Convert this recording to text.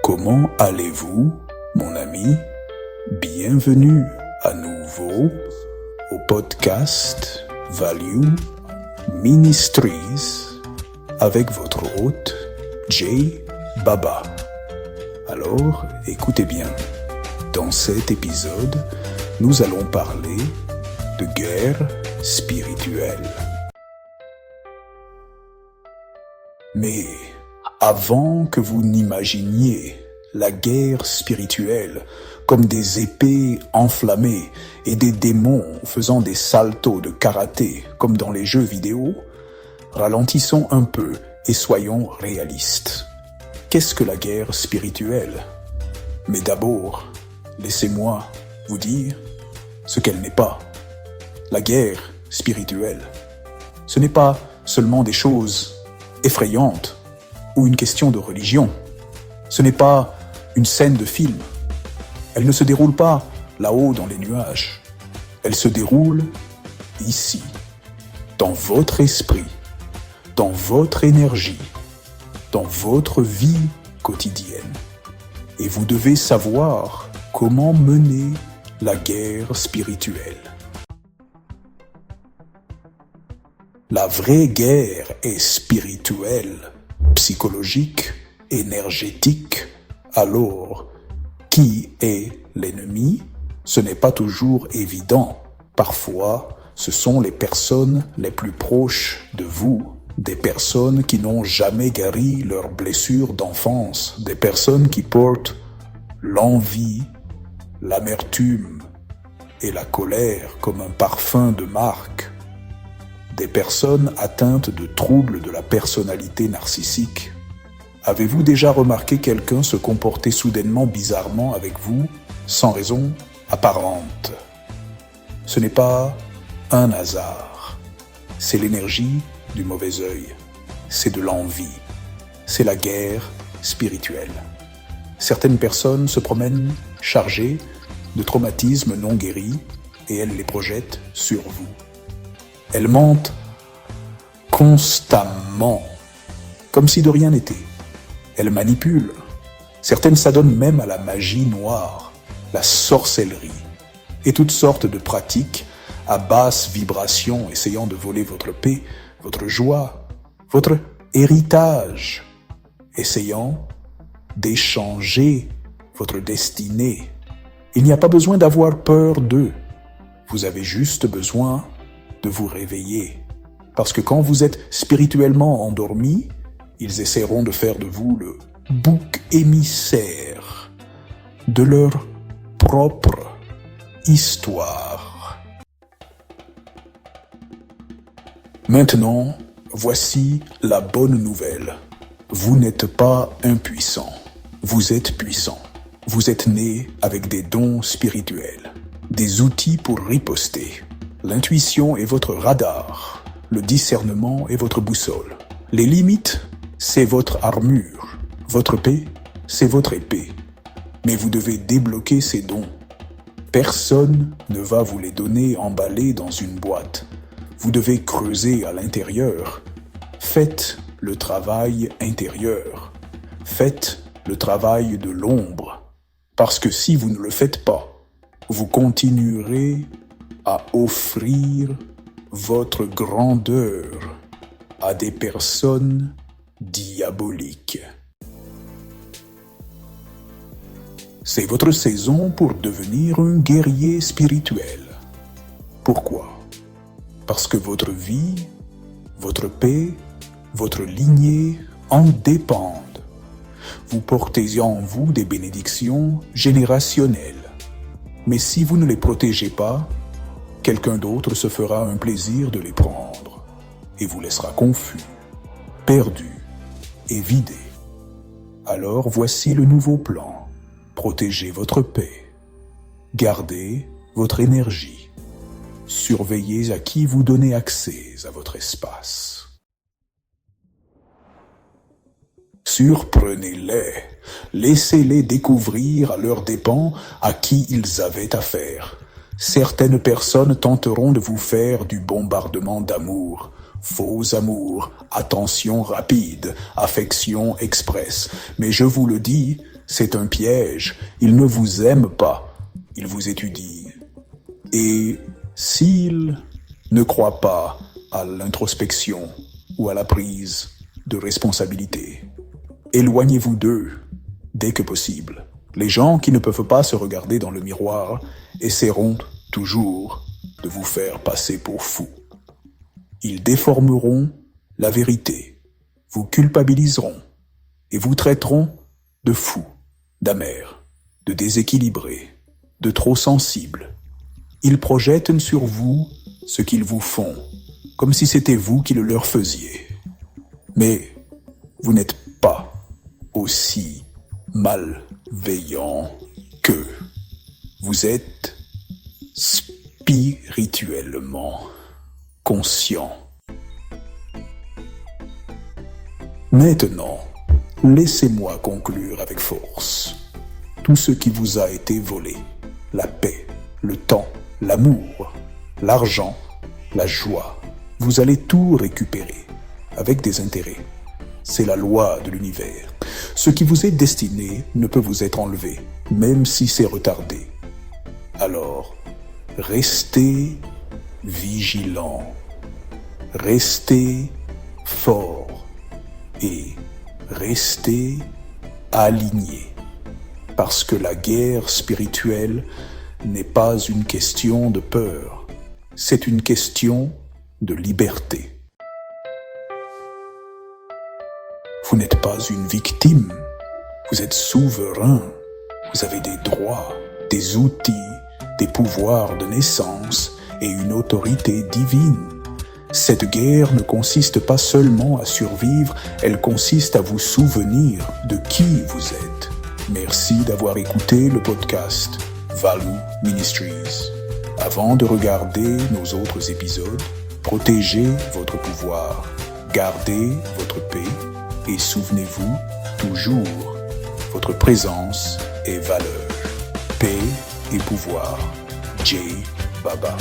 Comment allez-vous, mon ami? Bienvenue à nouveau au podcast Value Ministries avec votre hôte Jay Baba. Alors, écoutez bien. Dans cet épisode, nous allons parler de guerre spirituelle. Mais avant que vous n'imaginiez la guerre spirituelle comme des épées enflammées et des démons faisant des saltos de karaté comme dans les jeux vidéo, ralentissons un peu et soyons réalistes. Qu'est-ce que la guerre spirituelle? Mais d'abord, laissez-moi vous dire ce qu'elle n'est pas. La guerre spirituelle, ce n'est pas seulement des choses effrayantes ou une question de religion. Ce n'est pas une scène de film. Elle ne se déroule pas là-haut dans les nuages. Elle se déroule ici, dans votre esprit, dans votre énergie, dans votre vie quotidienne. Et vous devez savoir comment mener la guerre spirituelle. La vraie guerre est spirituelle, psychologique, énergétique. Alors, qui est l'ennemi? Ce n'est pas toujours évident. Parfois, ce sont les personnes les plus proches de vous, des personnes qui n'ont jamais guéri leurs blessures d'enfance, des personnes qui portent l'envie, l'amertume et la colère comme un parfum de marque. Des personnes atteintes de troubles de la personnalité narcissique. Avez-vous déjà remarqué quelqu'un se comporter soudainement bizarrement avec vous, sans raison apparente? Ce n'est pas un hasard. C'est l'énergie du mauvais œil. C'est de l'envie. C'est la guerre spirituelle. Certaines personnes se promènent chargées de traumatismes non guéris et elles les projettent sur vous. Elles mentent constamment, comme si de rien n'était. Elles manipulent. Certaines s'adonnent même à la magie noire, la sorcellerie et toutes sortes de pratiques à basse vibration essayant de voler votre paix, votre joie, votre héritage, essayant d'échanger votre destinée. Il n'y a pas besoin d'avoir peur d'eux. Vous avez juste besoin de vous réveiller. Parce que quand vous êtes spirituellement endormi, ils essaieront de faire de vous le bouc émissaire de leur propre histoire. Maintenant, voici la bonne nouvelle. Vous n'êtes pas impuissant. Vous êtes puissant. Vous êtes né avec des dons spirituels, des outils pour riposter. L'intuition est votre radar. Le discernement est votre boussole. Les limites, c'est votre armure. Votre paix, c'est votre épée. Mais vous devez débloquer ces dons. Personne ne va vous les donner emballés dans une boîte. Vous devez creuser à l'intérieur. Faites le travail intérieur. Faites le travail de l'ombre. Parce que si vous ne le faites pas, vous continuerez à offrir votre grandeur à des personnes diaboliques. C'est votre saison pour devenir un guerrier spirituel. Pourquoi? Parce que votre vie, votre paix, votre lignée en dépendent. Vous portez en vous des bénédictions générationnelles. Mais si vous ne les protégez pas, quelqu'un d'autre se fera un plaisir de les prendre et vous laissera confus, perdu et vidé. Alors voici le nouveau plan. Protégez votre paix. Gardez votre énergie. Surveillez à qui vous donnez accès à votre espace. Surprenez-les. Laissez-les découvrir à leurs dépens à qui ils avaient affaire. Certaines personnes tenteront de vous faire du bombardement d'amour, faux amour, attention rapide, affection express. Mais je vous le dis, c'est un piège. Il ne vous aime pas. Il vous étudie. Et s'il ne croit pas à l'introspection ou à la prise de responsabilité, éloignez-vous d'eux dès que possible. Les gens qui ne peuvent pas se regarder dans le miroir essaieront toujours de vous faire passer pour fou. Ils déformeront la vérité, vous culpabiliseront et vous traiteront de fou, d'amer, de déséquilibré, de trop sensible. Ils projettent sur vous ce qu'ils vous font, comme si c'était vous qui le leur faisiez. Mais vous n'êtes pas aussi malveillant qu'eux. Vous êtes spirituellement conscient. Maintenant, laissez-moi conclure avec force. Tout ce qui vous a été volé, la paix, le temps, l'amour, l'argent, la joie, vous allez tout récupérer avec des intérêts. C'est la loi de l'univers. Ce qui vous est destiné ne peut vous être enlevé, même si c'est retardé. Alors, restez vigilant, restez fort et restez aligné. Parce que la guerre spirituelle n'est pas une question de peur, c'est une question de liberté. Vous n'êtes pas une victime, vous êtes souverain, vous avez des droits, des outils, des pouvoirs de naissance et une autorité divine. Cette guerre ne consiste pas seulement à survivre, elle consiste à vous souvenir de qui vous êtes. Merci d'avoir écouté le podcast Value Ministries. Avant de regarder nos autres épisodes, protégez votre pouvoir, gardez votre paix et souvenez-vous toujours, votre présence et valeur. Paix et pouvoir. Jay Baba.